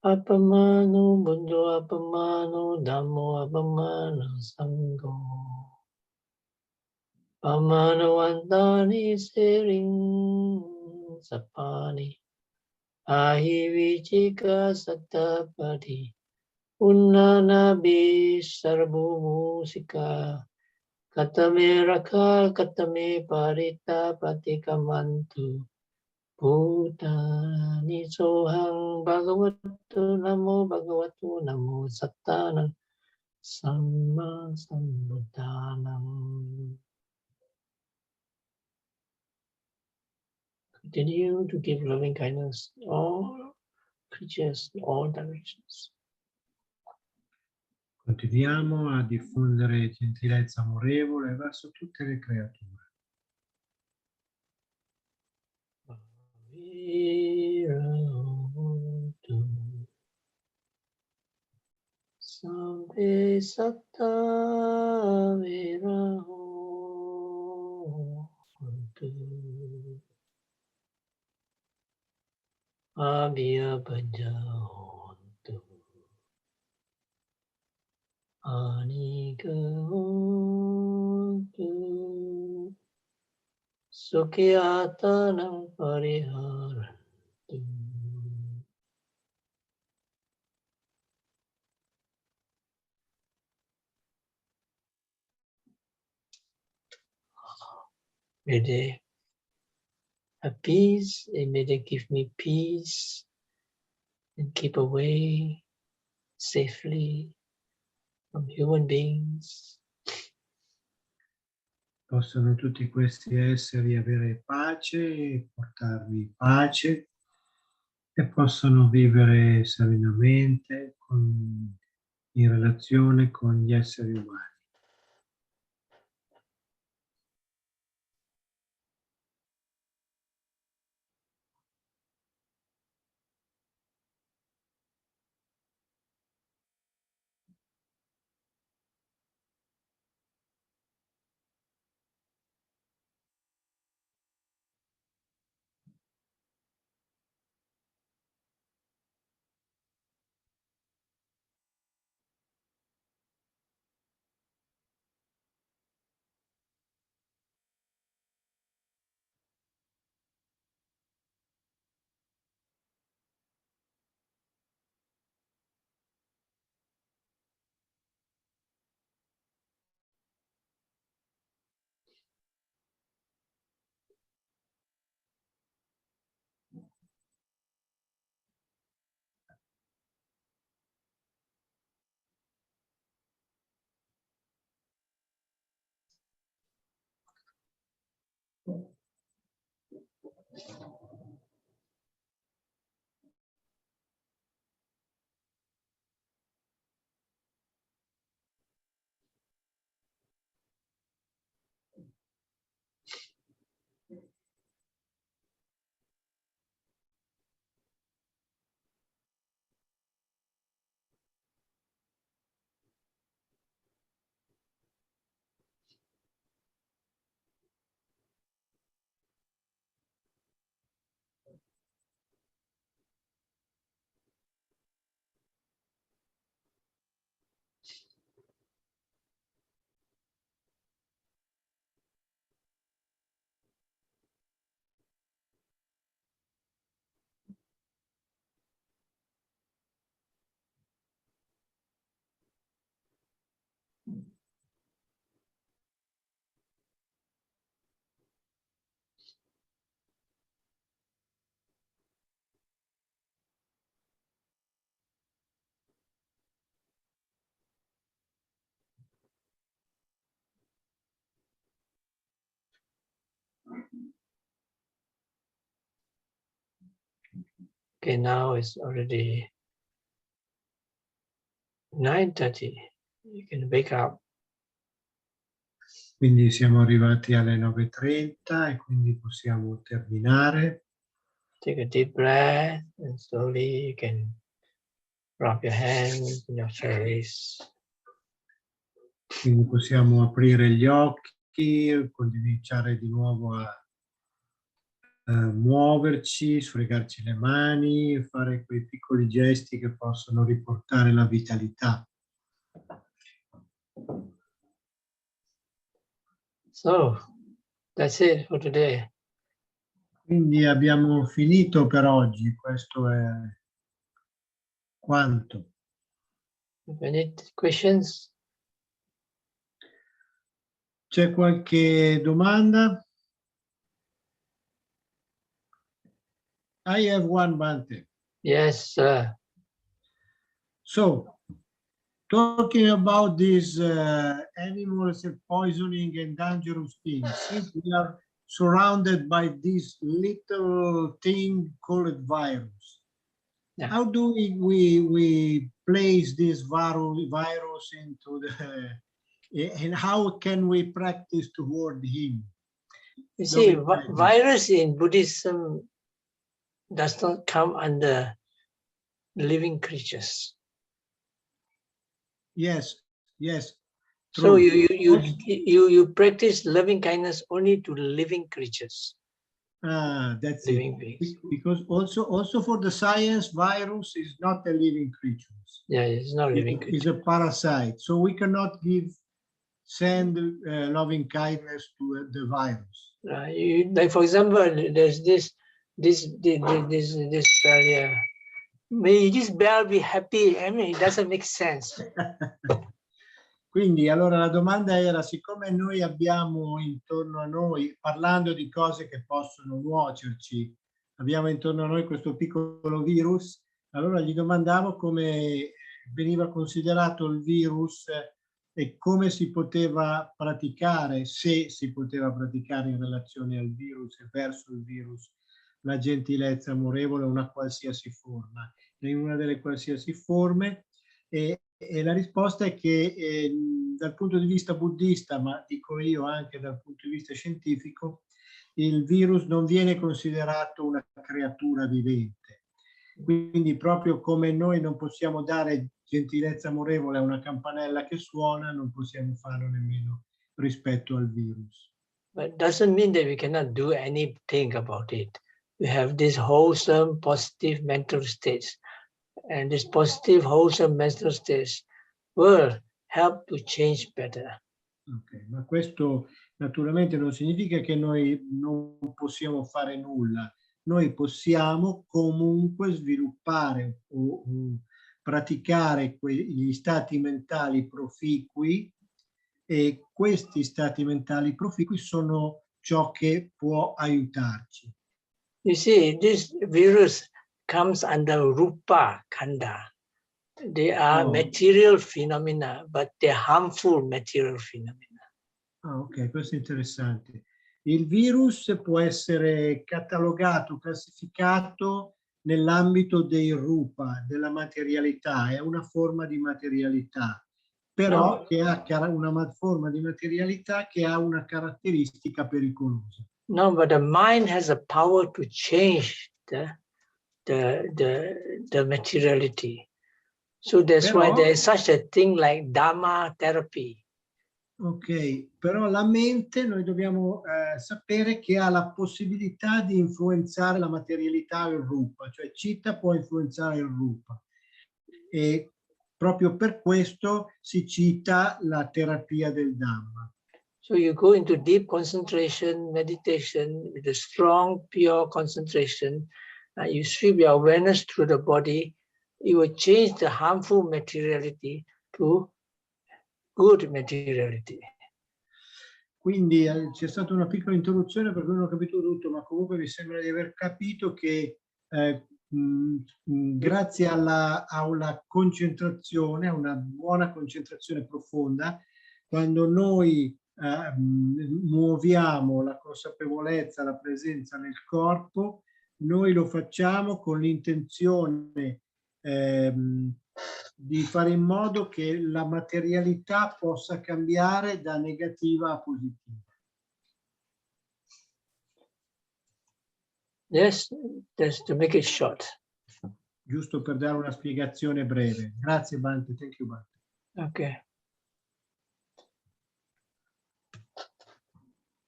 Apamano buddho apamano dhammo apamano sangho. Pamano andani sering sapani. Ahivichika satapati. Unnanabi sarbu musika. Katame raka katame parita patikamantu. Bhutani sohang bhagavatu namo sattanam samma sambuddhanam. Continue to give loving kindness to all creatures in all directions. Continuiamo a diffondere gentilezza amorevole verso tutte le creature. Virahotu Sambe Satta Virahotu Abhya Bhajahotu Anika Hotu Sukhiyatanam Pariharantu. May they have peace, and may they give me peace and keep away safely from human beings. Possano tutti questi esseri avere pace, portarmi pace e possono vivere serenamente in relazione con gli esseri umani. Okay, now it's already 9:30. You can wake up. Quindi siamo arrivati alle 9:30 e quindi possiamo terminare. Take a deep breath and slowly you can rub your hands in your face. Quindi possiamo aprire gli occhi, cominciare di nuovo a muoverci, sfregarci le mani, fare quei piccoli gesti che possono riportare la vitalità. So that's it for today. Quindi abbiamo finito per oggi, questo è quanto. If any questions? C'è qualche domanda? I have one, Bhante. Yes, sir. So, talking about these animals poisoning and dangerous things, since we are surrounded by this little thing called virus, Yeah. how do we place this virus into the, and how can we practice toward him? You see, Loving kindness. virus in Buddhism does not come under living creatures. Yes, yes. So True. you practice loving kindness only to living creatures, That's living it. beings. Because also for the science, virus is not a living creature. Yeah, it's not living It's creature. a parasite. So we cannot send loving kindness to the virus. Like for example, there's this bell here. May this bell be happy? I mean, it doesn't make sense. Quindi allora la domanda era, siccome noi abbiamo intorno a noi, parlando di cose che possono nuocerci, abbiamo intorno a noi questo piccolo virus, allora gli domandavo come veniva considerato il virus e come si poteva praticare, se si poteva praticare in relazione al virus e verso il virus, la gentilezza amorevole, una qualsiasi forma. In una delle qualsiasi forme, e la risposta è che dal punto di vista buddista, ma dico io anche dal punto di vista scientifico, il virus non viene considerato una creatura vivente. Quindi proprio come noi non possiamo dare gentilezza amorevole a una campanella che suona, non possiamo farlo nemmeno rispetto al virus. But doesn't mean that we cannot do anything about it. We have this wholesome, positive mental states. And this positive, wholesome mental states will help to change better. Okay, ma questo naturalmente non significa che noi non possiamo fare nulla. Noi possiamo comunque sviluppare o praticare gli stati mentali proficui, e questi stati mentali proficui sono ciò che può aiutarci. You see, this virus comes under Rupa Khanda. They are material phenomena, but they're harmful material phenomena. Ok, questo è interessante. Il virus può essere catalogato, classificato nell'ambito dei rupa, della materialità, è una forma di materialità, però che ha una forma di materialità che ha una caratteristica pericolosa. No, but the mind has a power to change the materiality. So that's why there is such a thing like Dharma therapy. Ok, però la mente noi dobbiamo sapere che ha la possibilità di influenzare la materialità il rupa, cioè Citta può influenzare il rupa. E proprio per questo si cita la terapia del Dhamma. So you go into deep concentration, meditation, with a strong, pure concentration, and you sweep your awareness through the body, you will change the harmful materiality to good materiality. Quindi c'è stata una piccola interruzione perché non ho capito tutto, ma comunque mi sembra di aver capito che grazie a una concentrazione, a una buona concentrazione profonda, quando noi muoviamo la consapevolezza, la presenza nel corpo, noi lo facciamo con l'intenzione di fare in modo che la materialità possa cambiare da negativa a positiva. Yes, just to make it short. Giusto per dare una spiegazione breve. Grazie Bante, thank you Bante. Okay.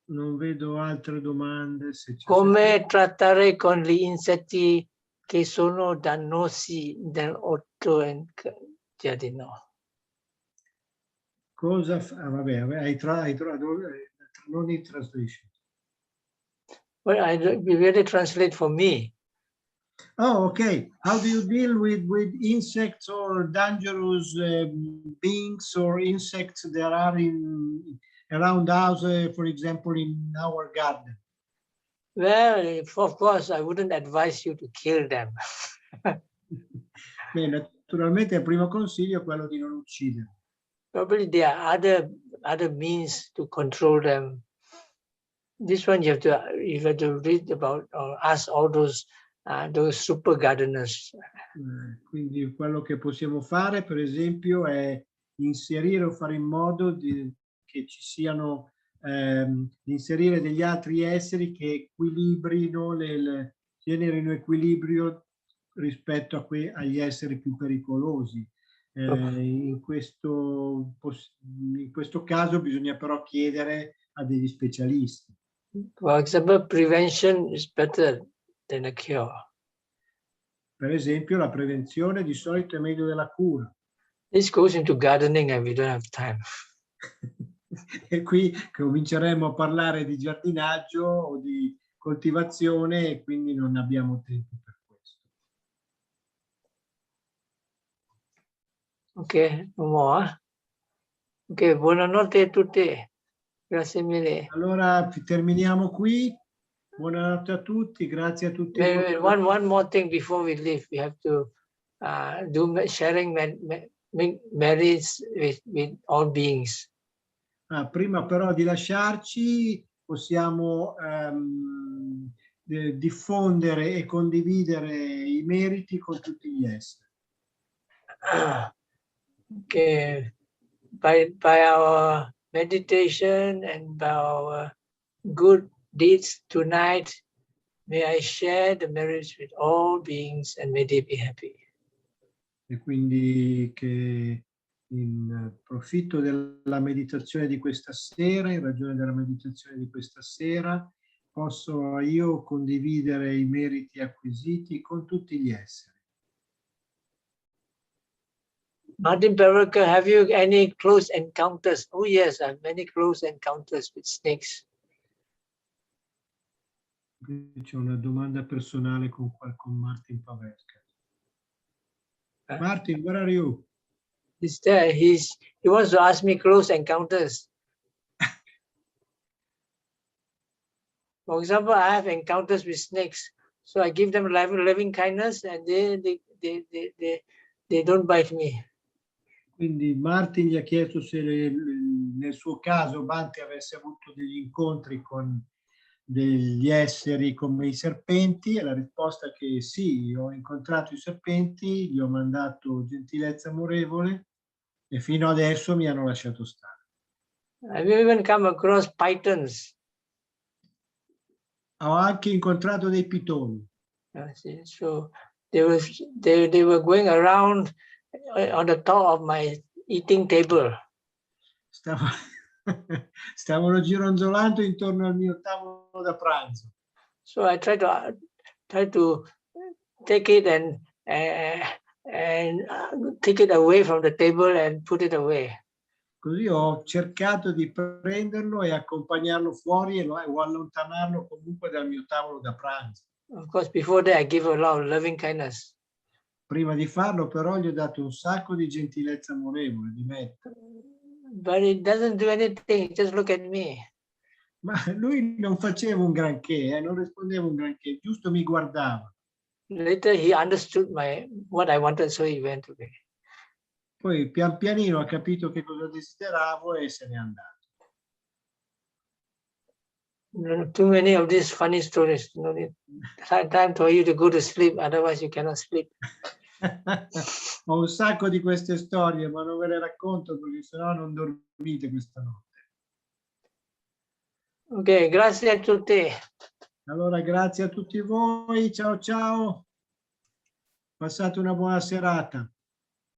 Non vedo altre domande. Se c'è Come trattare con gli insetti che sono dannosi nell'orto e giardino? Cosa vabbè, non in translation. Well, we really translate for me. Oh, okay. How do you deal with insects or dangerous beings or insects that are around us, for example, in our garden? Well, of course, I wouldn't advise you to kill them. Beh, naturalmente il primo consiglio è quello di non uccidere. Probably there are other means to control them. This one you have to read about or ask all those super gardeners. Quindi quello che possiamo fare, per esempio, è inserire o fare in modo che ci siano, inserire degli altri esseri che equilibrino, generino equilibrio rispetto agli esseri più pericolosi. In questo caso bisogna però chiedere a degli specialisti. For example, prevention is better than a cure. Per esempio, la prevenzione di solito è meglio della cura. This goes into gardening and we don't have time. E qui cominceremo a parlare di giardinaggio o di coltivazione e quindi non abbiamo tempo per questo. Ok, no more. Ok, buonanotte a tutti. Grazie mille. Allora terminiamo qui. Buonanotte a tutti, grazie a tutti. Wait, one more thing before we leave. We have to do sharing merits with all beings. Prima però di lasciarci possiamo diffondere e condividere i meriti con tutti gli esseri. Okay, by our meditation and by our good deeds tonight, may I share the merits with all beings and may they be happy. E quindi che in profitto della meditazione di questa sera, in ragione della meditazione di questa sera, posso io condividere i meriti acquisiti con tutti gli esseri. Martin Parker, have you any close encounters? Oh yes, I have many close encounters with snakes. C'è una domanda personale con Martin Pavelka. Martin, where are you? He's there. He wants to ask me close encounters. For example, I have encounters with snakes, so I give them loving kindness, and they don't bite me. Quindi Martin gli ha chiesto se nel suo caso Bhante avesse avuto degli incontri con degli esseri come i serpenti, e la risposta è che sì, ho incontrato i serpenti, gli ho mandato gentilezza amorevole e fino adesso mi hanno lasciato stare. I've even come across pythons. Ho anche incontrato dei pitoni. So they were going around on the top of my eating table. Stavano gironzolando intorno al mio tavolo da pranzo. So I tried to take it and take it away from the table and put it away. Così ho cercato di prenderlo e accompagnarlo fuori o allontanarlo comunque dal mio tavolo da pranzo. Of course, before that I give a lot of loving kindness. Prima di farlo però gli ho dato un sacco di gentilezza amorevole, di metta. But it doesn't do anything, just look at me. Ma lui non faceva un granché, non rispondeva un granché, giusto mi guardava. Later he understood what I wanted, so he went away. Poi pian pianino ha capito che cosa desideravo e se n'è andato. Too many of these funny stories. No need time for you to go to sleep, otherwise you cannot sleep. Ho un sacco di queste storie, ma non ve le racconto perché sennò non dormite questa notte. Ok, grazie a tutti. Allora, grazie a tutti voi. Ciao ciao. Passate una buona serata.